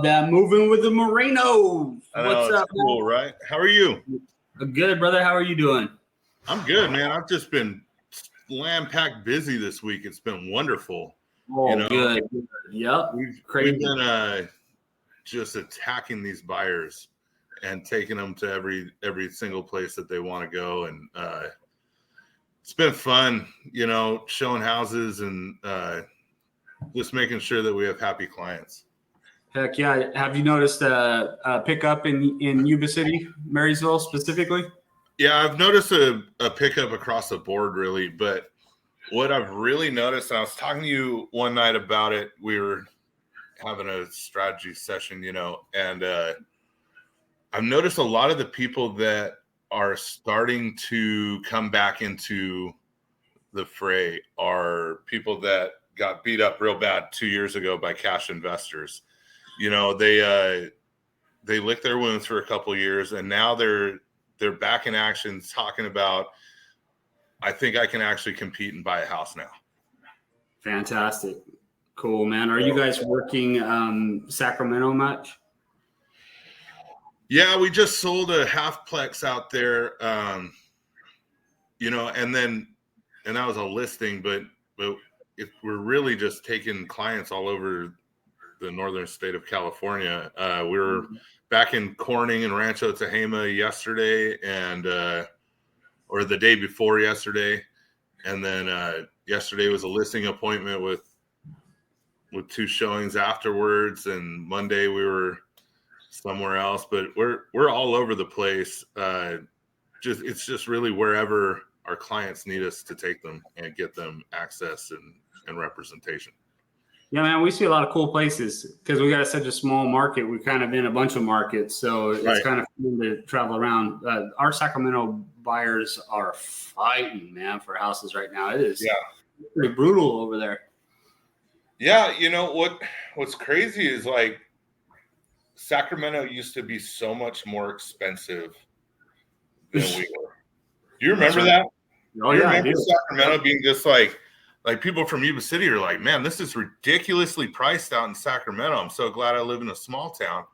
love that. Moving with the Morenos. What's up, cool, man? Right? How are you? Good, brother. How are you doing? I'm good, man. I've just been slam-packed busy this week. It's been wonderful. Oh, good. Yep. We've been just attacking these buyers and taking them to every single place that they want to go. And it's been fun, showing houses and just making sure that we have happy clients. Heck yeah. Have you noticed a pickup in Yuba City, Marysville specifically? Yeah, I've noticed a pickup across the board, really. But what I've really noticed, and I was talking to you one night about it, we were having a strategy session, and I've noticed a lot of the people that are starting to come back into the fray are people that got beat up real bad 2 years ago by cash investors. They licked their wounds for a couple of years, and now they're back in action talking about, I think I can actually compete and buy a house now. Fantastic. Cool, man. Are you guys working Sacramento much? Yeah, we just sold a halfplex out there, and that was a listing, but if we're really just taking clients all over the northern state of California. We were back in Corning and Rancho Tehama yesterday, or the day before yesterday, and then yesterday was a listing appointment with 2 showings afterwards, and Monday we were somewhere else. But we're all over the place. It's just really wherever our clients need us to take them and get them access and representation. Yeah, man, we see a lot of cool places because we got such a small market. We're kind of in a bunch of markets, so it's kind of fun to travel around. Our Sacramento buyers are fighting, man, for houses right now. It is pretty brutal over there. Yeah, what's crazy is like Sacramento used to be so much more expensive than we were. Do you remember that? Oh, yeah, I do. Sacramento being just like people from Yuba City are like, man, this is ridiculously priced out in Sacramento. I'm so glad I live in a small town.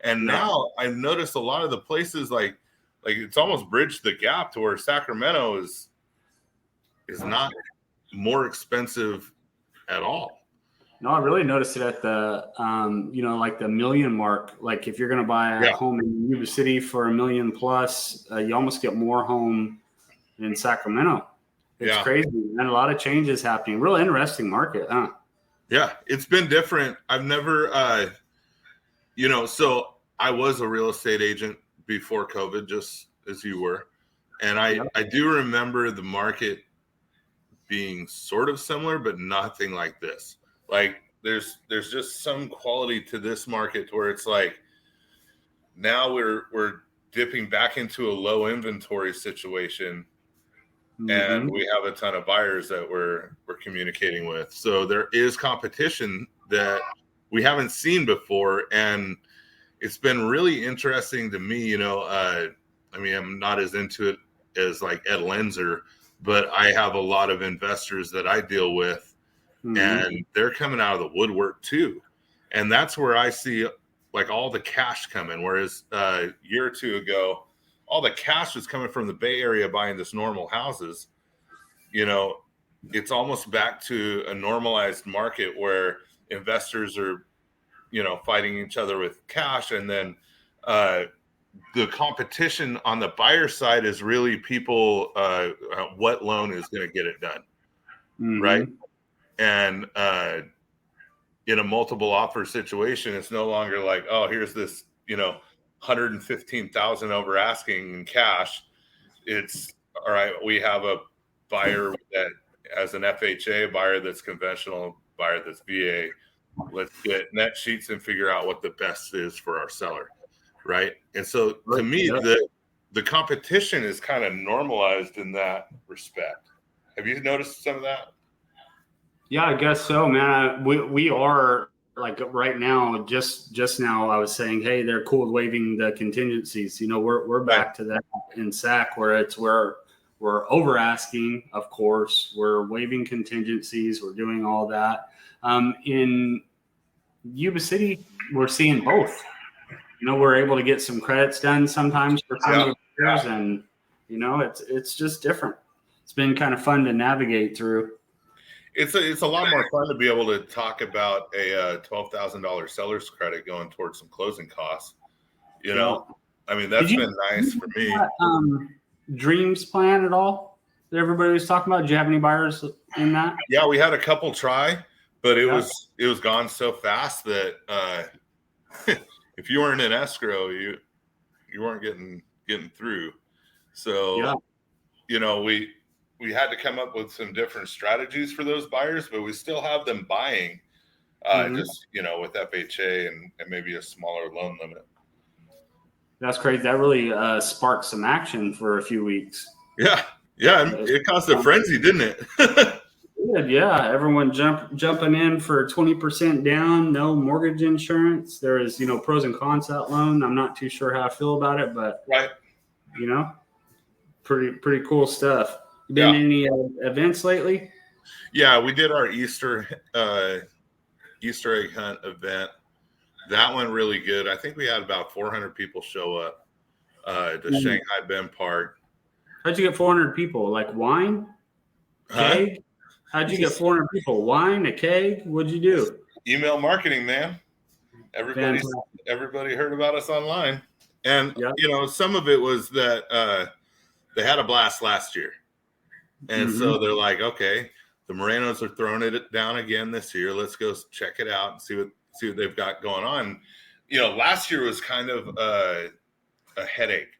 And now I've noticed a lot of the places like it's almost bridged the gap to where Sacramento is not more expensive at all. No, I really noticed it at the, like the million mark. Like if you're going to buy a home in Yuba City for $1 million plus, you almost get more home in Sacramento. It's crazy, and a lot of changes happening. Real interesting market, huh? Yeah, it's been different. I've never, so I was a real estate agent before COVID, just as you were. And I do remember the market being sort of similar, but nothing like this. Like there's just some quality to this market where it's like now we're dipping back into a low inventory situation. And we have a ton of buyers that we're communicating with. So there is competition that we haven't seen before. And it's been really interesting to me, I'm not as into it as like Ed Lenzer, but I have a lot of investors that I deal with and they're coming out of the woodwork too. And that's where I see like all the cash coming. Whereas a year or two ago, all the cash was coming from the Bay Area buying this normal houses. It's almost back to a normalized market where investors are, fighting each other with cash. And then the competition on the buyer side is really people, what loan is going to get it done. Right. And in a multiple offer situation, it's no longer like, oh, here's this, $115,000 over asking in cash. It's all right. We have a buyer that as an FHA, buyer that's conventional, buyer that's VA. Let's get net sheets and figure out what the best is for our seller, right? And so to me, the competition is kind of normalized in that respect. Have you noticed some of that? Yeah, I guess so, man. We are like right now, just now I was saying, hey, they're cool with waiving the contingencies. We're back to that in SAC where we're over asking, of course, we're waiving contingencies, we're doing all that. In Yuba City, we're seeing both. We're able to get some credits done sometimes for some of the players, and it's just different. It's been kind of fun to navigate through. It's a lot more fun to be able to talk about a $12,000 seller's credit going towards some closing costs. I mean, that's been nice for me. Dreams plan at all that everybody was talking about? Did you have any buyers in that? Yeah, we had a couple try, but it was gone so fast that if you weren't in escrow, you weren't getting through. So we had to come up with some different strategies for those buyers, but we still have them buying just with FHA and maybe a smaller loan limit. That's crazy. That really sparked some action for a few weeks. Yeah. It caused a frenzy, didn't it? Yeah. Everyone jumping in for 20% down, no mortgage insurance. There is, pros and cons to that loan. I'm not too sure how I feel about it, but pretty cool stuff. You been in any events lately? Yeah, we did our Easter egg hunt event. That went really good. I think we had about 400 people show up to Shanghai Bend Park. How'd you get 400 people? Like wine? Keg? How'd you get 400 people? Wine, a keg? What'd you do? Email marketing, man. Everybody heard about us online. And, some of it was that they had a blast last year. And so they're like, okay, the Morenos are throwing it down again this year. Let's go check it out and see what they've got going on. Last year was kind of a headache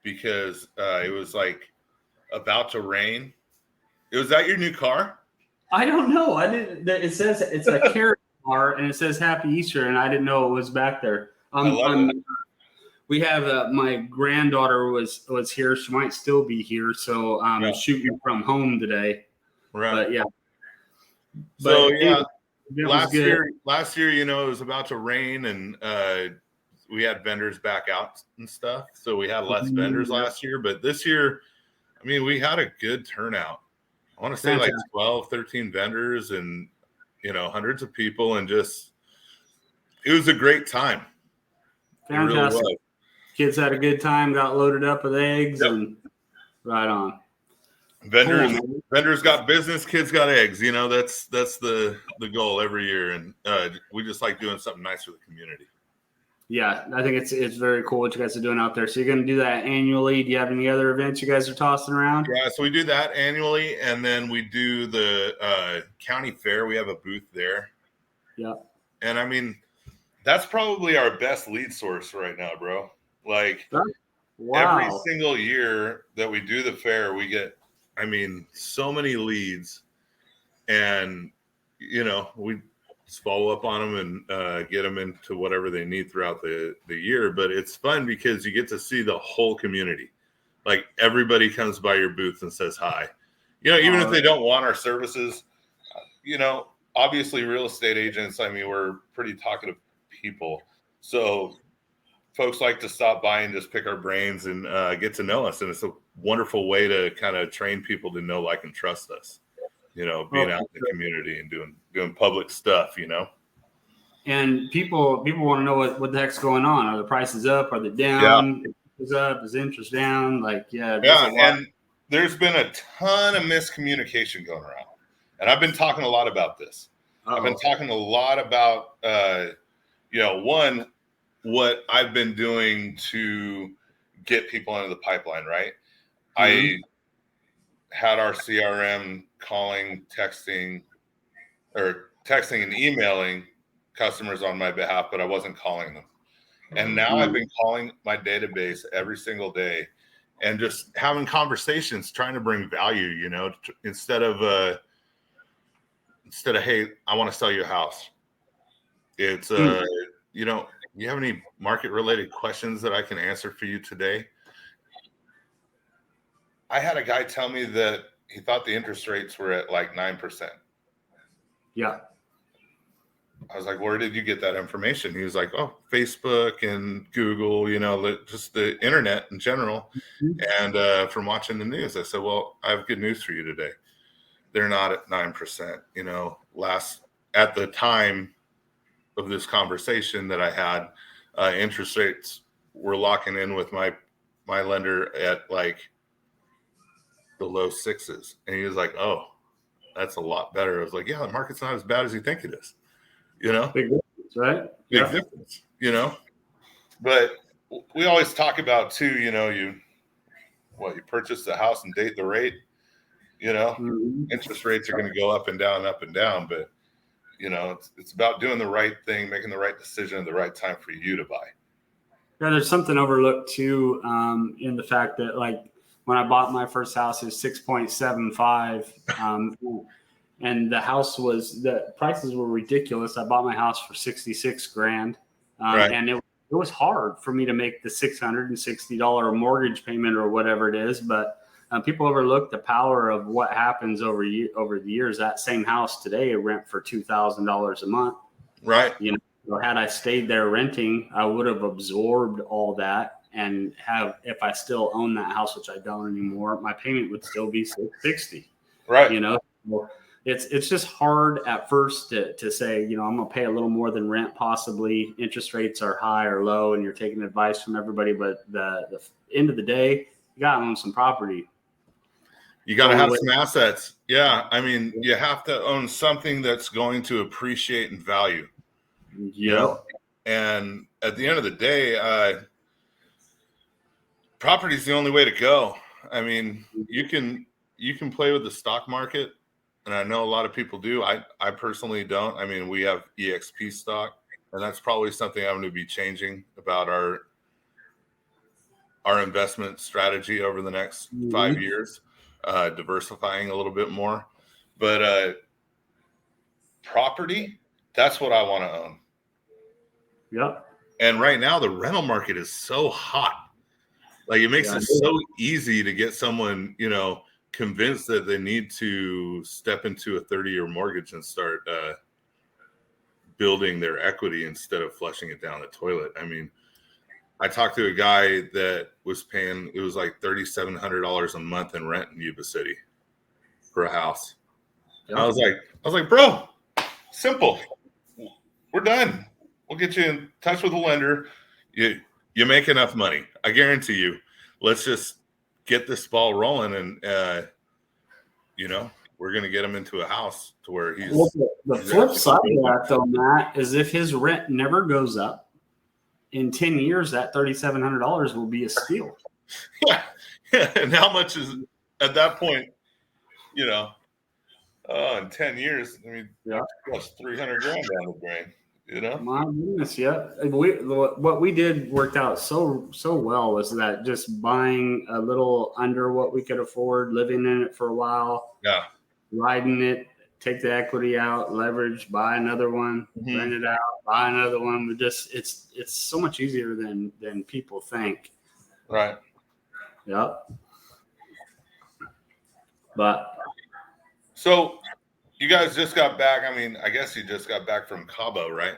because it was like about to rain. Was that your new car? I don't know. I didn't. It says it's a carrot car and it says Happy Easter, and I didn't know it was back there. I love it. We have my granddaughter was here. She might still be here, so I'm shooting from home today. Right. But last year, it was about to rain, and we had vendors back out and stuff. So we had less vendors last year, but this year, I mean, we had a good turnout. I want to say like 12, 13 vendors and, hundreds of people, and it was a great time. Fantastic. It really was. Kids had a good time, got loaded up with eggs and right on. Vendors got business, kids got eggs. That's the goal every year, and we just like doing something nice for the community. Yeah, I think it's very cool what you guys are doing out there. So you're going to do that annually. Do you have any other events you guys are tossing around? Yeah, so we do that annually, and then we do the county fair. We have a booth there. Yeah, and I mean, that's probably our best lead source right now, bro. Like every single year that we do the fair, we get, so many leads, and we just follow up on them and get them into whatever they need throughout the year. But it's fun because you get to see the whole community. Like everybody comes by your booth and says hi. Even if they don't want our services, obviously real estate agents, we're pretty talkative people. So folks like to stop by and just pick our brains and get to know us. And it's a wonderful way to kind of train people to know, like, and trust us, being out in the community and doing public stuff, And people want to know what the heck's going on. Are the prices up? Are they down? Is up? Is interest down? And there's been a ton of miscommunication going around. And I've been talking a lot about this. I've been talking a lot about, one, what I've been doing to get people into the pipeline, right? I had our CRM calling, texting and emailing customers on my behalf, but I wasn't calling them. And now I've been calling my database every single day and just having conversations, trying to bring value, instead of, hey, I want to sell you a house. It's, you have any market related questions that I can answer for you today? I had a guy tell me that he thought the interest rates were at like 9%. Yeah. I was like, where did you get that information? He was like, Facebook and Google, just the internet in general. And from watching the news. I said, well, I have good news for you today. They're not at 9%. At the time of this conversation that I had, interest rates were locking in with my lender at like the low sixes. And he was like, oh, that's a lot better. I was like, yeah, the market's not as bad as you think it is. You know? Big difference, right? Big difference, you know? But we always talk about too, you know, you purchase the house and date the rate, you know, interest rates are going to go up and down, but you know, it's about doing the right thing, making the right decision at the right time for you to buy. Yeah, there's something overlooked too, in the fact that like when I bought my first house, it was 6.75, and the prices were ridiculous. I bought my house for 66 grand, Right. and it was hard for me to make the $660 mortgage payment or whatever it is, but people overlook the power of what happens over the years. That same house today rent for $2,000 a month. Right. You know, so had I stayed there renting, I would have absorbed all that and if I still own that house, which I don't anymore, my payment would still be $660. Right. You know, it's just hard at first to say, you know, I'm going to pay a little more than rent possibly. Interest rates are high or low and you're taking advice from everybody. But the end of the day, you got to own some property. You got to have some assets. Yeah. I mean, you have to own something that's going to appreciate in value. You know? And at the end of the day, property is the only way to go. I mean, you can play with the stock market, and I know a lot of people do. I personally don't. I mean, we have EXP stock, and that's probably something I'm going to be changing about our investment strategy over the next 5 years, diversifying a little bit more. But property, that's what I want to own. Yep. And right now, the rental market is so hot. Like, it makes it so easy to get someone, you know, convinced that they need to step into a 30-year mortgage and start building their equity instead of flushing it down the toilet. I mean, I talked to a guy that was paying, it was like $3,700 a month in rent in Yuba City for a house. Yep. I was like, bro, simple. We're done. We'll get you in touch with a lender. You make enough money. I guarantee you. Let's just get this ball rolling, and you know, we're going to get him into a house to where he's. Well, the flip side of that, though, Matt, is if his rent never goes up in 10 years, that $3,700 will be a steal. Yeah. And how much is at that point? You know, in 10 years, I mean, plus 300 grand down the drain. You know, my goodness, yeah. What we did worked out so well was that just buying a little under what we could afford, living in it for a while, riding it, take the equity out, leverage, buy another one, rent it out, buy another one. We just it's so much easier than people think. Right. Yep. But so. You guys just got back. I mean, I guess you just got back from Cabo, right?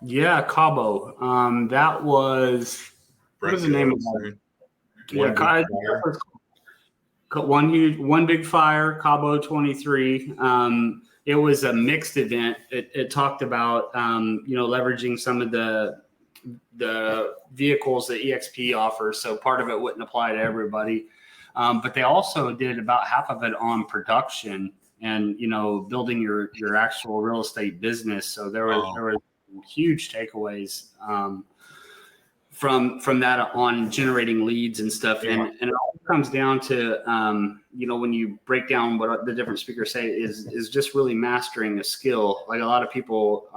Yeah, Cabo. That was what is the name of that? One big fire, Cabo 23. It was a mixed event. It talked about you know, leveraging some of the vehicles that EXP offers. So part of it wouldn't apply to everybody, but they also did about half of it on production. And, you know, building your actual real estate business. So there were huge takeaways from that on generating leads and stuff. And it all comes down to, you know, when you break down what the different speakers say is just really mastering a skill. Like a lot of people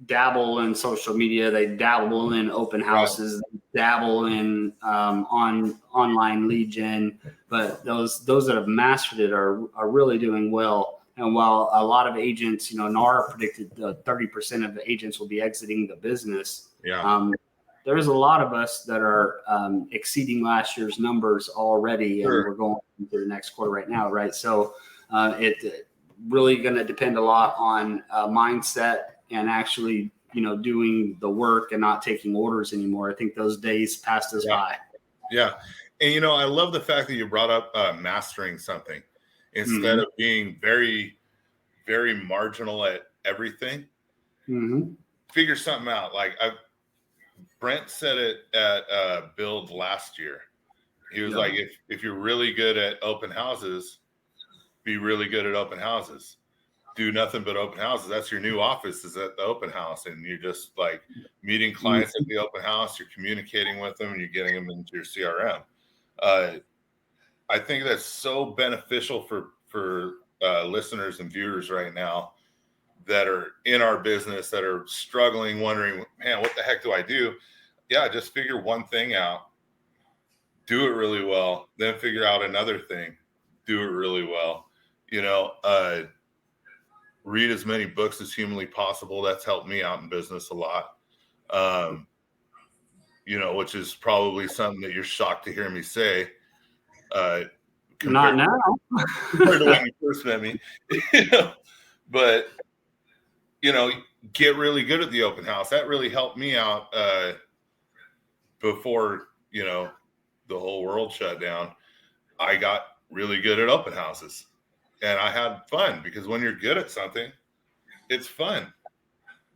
dabble in social media, they dabble in open houses, they dabble in online lead gen, but those that have mastered it are really doing well. And while a lot of agents, you know, NAR predicted 30% of the agents will be exiting the business, there's a lot of us that are exceeding last year's numbers already, and we're going into the next quarter right now, right? So it really going to depend a lot on mindset and actually, you know, doing the work and not taking orders anymore. I think those days passed us by. Yeah. And, you know, I love the fact that you brought up mastering something instead of being very, very marginal at everything. figure something out. Like Brent said it at Build last year. He was like, if you're really good at open houses, be really good at open houses. Do nothing but open houses. That's your new office, is at the open house. And you're just like meeting clients at the open house. You're communicating with them and you're getting them into your CRM. I think that's so beneficial for listeners and viewers right now that are in our business, that are struggling, wondering, man, what the heck do I do? Yeah, just figure one thing out, do it really well, then figure out another thing, do it really well. Read as many books as humanly possible. That's helped me out in business a lot. Which is probably something that you're shocked to hear me say. Not now. Compared to when you first met me. But, get really good at the open house. That really helped me out before, the whole world shut down. I got really good at open houses. And I had fun, because when you're good at something, it's fun.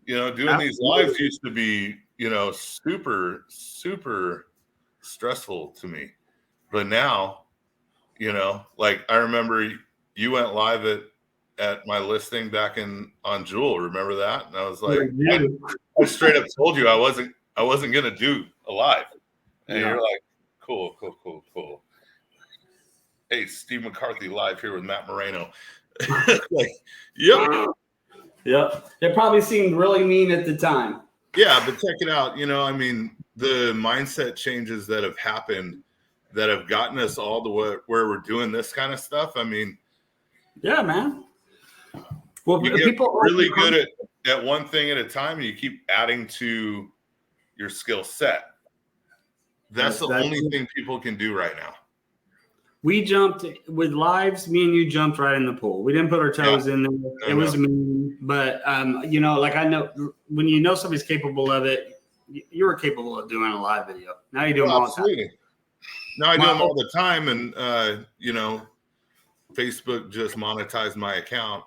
Doing these lives used to be, super, super stressful to me. But now, like I remember you went live at my listing back on Jewel. Remember that? And I was like, I straight up told you I wasn't going to do a live. And you're like, cool. Hey, Steve McCarthy live here with Matt Moreno. Like, yep. It probably seemed really mean at the time. Yeah, but check it out. The mindset changes that have happened that have gotten us all to where we're doing this kind of stuff. Yeah, man. Well, you get really good at one thing at a time, and you keep adding to your skill set. That's the only thing people can do right now. We jumped with lives. Me and you jumped right in the pool. We didn't put our toes in there. It was mean, but like I know when somebody's capable of it, you were capable of doing a live video. Now you do them all the time. Now I do them all the time, and Facebook just monetized my account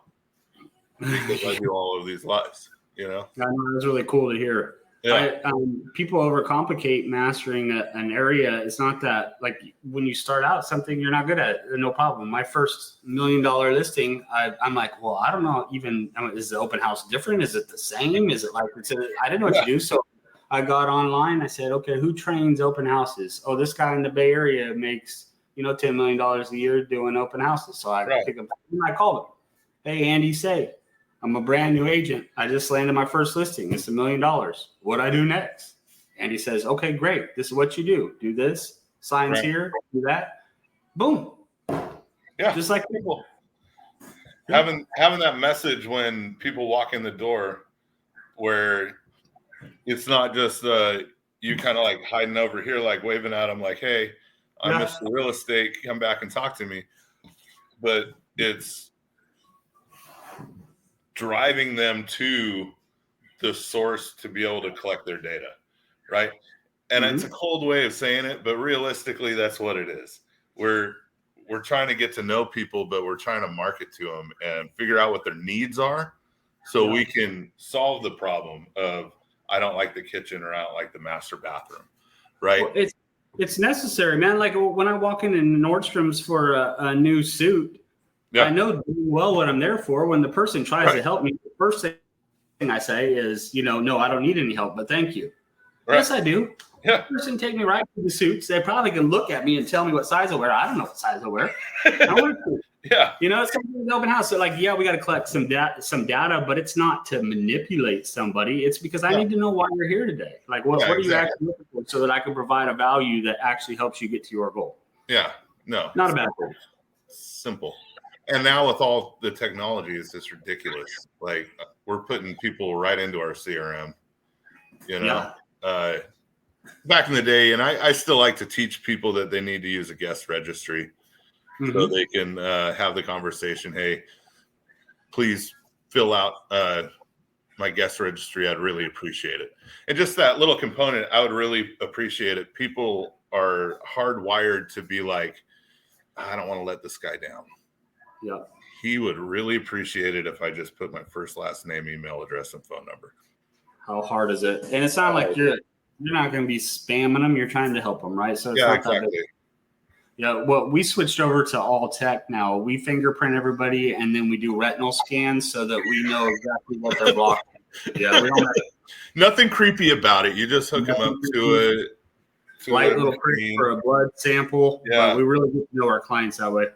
because I do all of these lives. I know, it's really cool to hear. Yeah. People overcomplicate mastering an area. It's not that, like, when you start out something you're not good at, no problem. My first $1 million listing, I'm like, well, I don't know. Is the open house different? Is it the same? Is it like I didn't know what to do, so I got online. I said, okay, who trains open houses? Oh, this guy in the Bay Area makes $10 million a year doing open houses. So I pick up and I called him. Hey, Andy, say. I'm a brand new agent. I just landed my first listing. It's $1 million. What do I do next? And he says, okay, great. This is what you do. Do this. Signs here. Do that. Boom. Yeah. Just like people. Having that message when people walk in the door, where it's not just you kind of like hiding over here, like waving at them like, hey, I'm Mr. Real Estate. Come back and talk to me. But it's driving them to the source to be able to collect their data, right? And it's a cold way of saying it, but realistically, that's what it is. We're trying to get to know people, but we're trying to market to them and figure out what their needs are, so we can solve the problem of I don't like the kitchen or I don't like the master bathroom, right? Well, it's necessary, man. Like when I walk in Nordstrom's for a new suit, I know well what I'm there for. When the person tries to help me, the first thing I say is, no, I don't need any help, but thank you. Right. Yes, I do. Yeah. The person take me right to the suits. They probably can look at me and tell me what size I wear. I don't know what size I wear. Yeah. It's something in the open house. So like, we got to collect some data, but it's not to manipulate somebody. It's because I need to know why you're here today. Like, what are you actually looking for, so that I can provide a value that actually helps you get to your goal. Yeah. No. Not a bad thing. Simple. And now with all the technology, it's just ridiculous. Like, we're putting people right into our CRM, back in the day. And I still like to teach people that they need to use a guest registry so they can have the conversation. Hey, please fill out my guest registry. I'd really appreciate it. And just that little component, I would really appreciate it. People are hardwired to be like, I don't want to let this guy down. Yeah. He would really appreciate it if I just put my first, last name, email address, and phone number. how hard is it? And it's not like you're not going to be spamming them. You're trying to help them, right? So it's not exactly. that big. Yeah, well, we switched over to all tech now. We fingerprint everybody, and then we do retinal scans so that we know exactly what they're blocking. Yeah, we don't nothing creepy about it. You just hook them up to a light little prick for a blood sample. Yeah, but we really get to know our clients that way.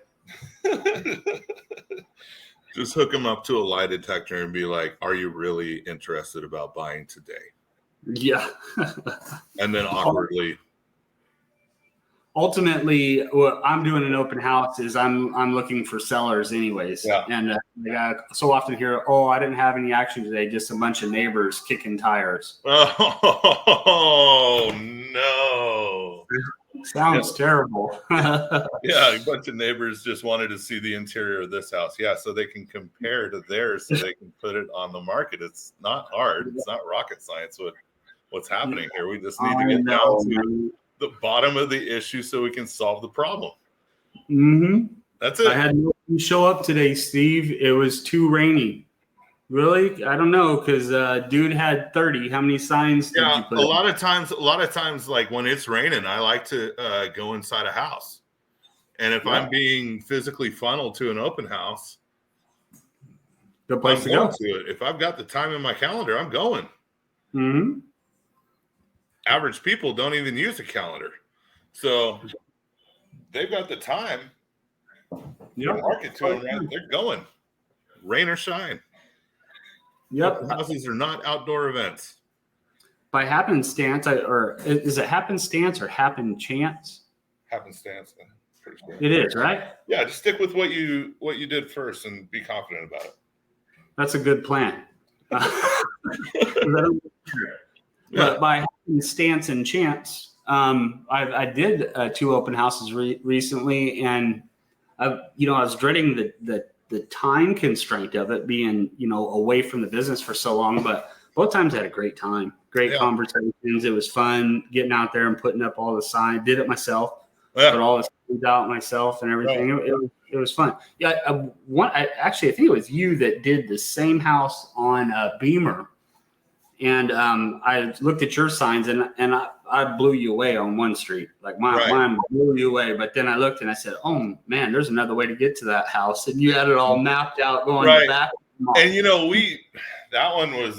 Just hook them up to a lie detector and be like, "Are you really interested about buying today?" Yeah, and then awkwardly. Ultimately, what I'm doing an open house is I'm looking for sellers anyways. Yeah. And I so often hear, "Oh, I didn't have any action today, just a bunch of neighbors kicking tires." Oh no. Sounds terrible. Yeah, a bunch of neighbors just wanted to see the interior of this house. Yeah, so they can compare to theirs so they can put it on the market. It's not hard. It's not rocket science what's happening here. We just need to get down to the bottom of the issue so we can solve the problem. Mm-hmm. That's it. I had no one show up today, Steve. It was too rainy. Really? I don't know, because dude had 30. How many signs did you put a lot of times, like when it's raining, I like to go inside a house. And if I'm being physically funneled to an open house, good place to go. If I've got the time in my calendar, I'm going. Mm-hmm. Average people don't even use a calendar. So they've got the time. Yep. Market to them, right? They're going. Rain or shine. Yep. Open houses are not outdoor events. By happenstance, or is it happenstance or happen chance? Happenstance. Pretty sure. It is, right? Yeah, just stick with what you did first and be confident about it. That's a good plan. But by happenstance and chance, I did 2 open houses recently, and I was dreading the time constraint of it being away from the business for so long. But both times I had a great time, great conversations. It was fun getting out there and putting up all the signs. Did it myself, put all the signs out myself and everything. Right. It was fun. Yeah, I think it was you that did the same house on Beamer. And I looked at your signs and I blew you away on one street. Like mine blew you away. But then I looked and I said, "Oh man, there's another way to get to that house." And you had it all mapped out going back. And that one was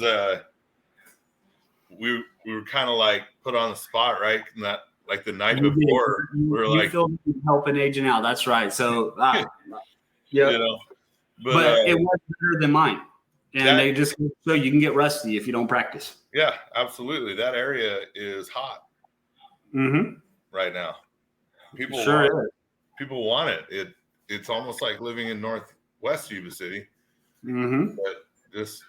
we were kind of like put on the spot, right? And that like the night before we were like help an agent out. That's right. So but it was better than mine. And they just so you can get rusty if you don't practice. Yeah, absolutely. That area is hot right now. People want it. It's almost like living in Northwest Yuba City, but just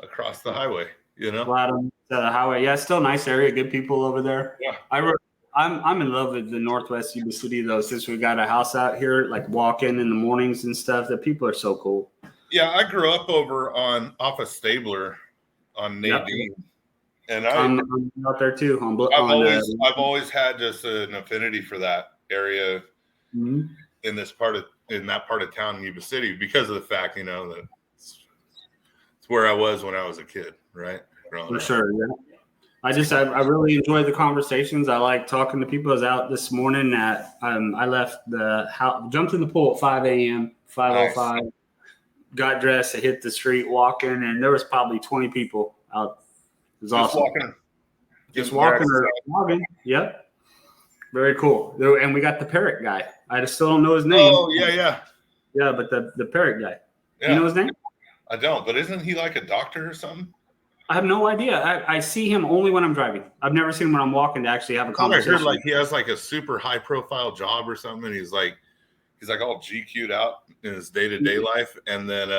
across the highway. Flat on the highway. Yeah, it's still a nice area. Good people over there. Yeah, I'm in love with the Northwest Yuba City though. Since we got a house out here, like walking in the mornings and stuff, the people are so cool. Yeah, I grew up over off of Stabler on Nadine, and I'm out there too. I've always had just an affinity for that area in that part of town in Yuba City because of the fact that it's where I was when I was a kid, right? For sure, yeah. I really enjoyed the conversations. I like talking to people. I was out this morning at I left the house, jumped in the pool at 5 a.m. 5:05. Nice. Got dressed, I hit the street walking, and there was probably 20 people out. It was awesome. Just walking or jogging. Yep. Very cool. And we got the parrot guy. I just still don't know his name. Oh, yeah. Yeah, but the parrot guy. Yeah. You know his name? I don't, but isn't he like a doctor or something? I have no idea. I see him only when I'm driving. I've never seen him when I'm walking to actually have a conversation. I heard like he has like a super high profile job or something, and he's like all GQ'd out in his day-to-day life. And then,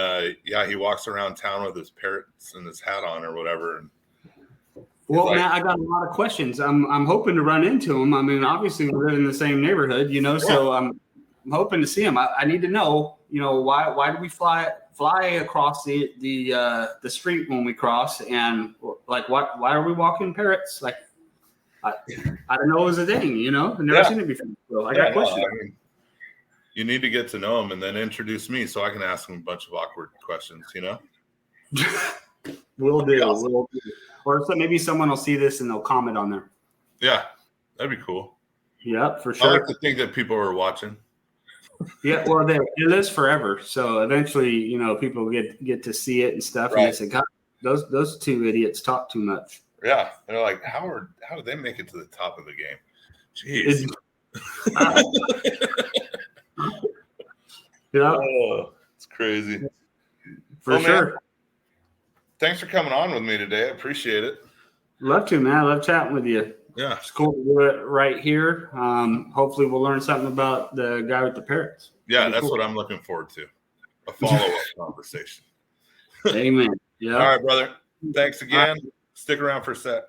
he walks around town with his parrots and his hat on or whatever. Well, Matt, I got a lot of questions. I'm hoping to run into him. I mean, obviously we live in the same neighborhood, so I'm hoping to see him. I need to know, why do we fly across the street when we cross, and like why are we walking parrots? Like I don't know it was a thing, I've never seen it before. So I got questions. You need to get to know him and then introduce me so I can ask him a bunch of awkward questions, We'll do. Awesome. We'll do. Or so maybe someone will see this and they'll comment on there. Yeah, that'd be cool. Yep, for sure. I like to think that people are watching. Yeah, well, it lives forever. So eventually, you know, people get to see it and stuff, Right. and they say, "God, those two idiots talk too much." Yeah, they're like, how did they make it to the top of the game? Jeez. Yeah, it's crazy. for sure. Man, thanks for coming on with me today. I appreciate it. Love to, man. I love chatting with you. Yeah, it's cool to do it right here. Hopefully, we'll learn something about the guy with the parrots. Yeah, that's cool. What I'm looking forward to. A follow-up conversation. Amen. Yeah. All right, brother. Thanks again. Stick around for a sec.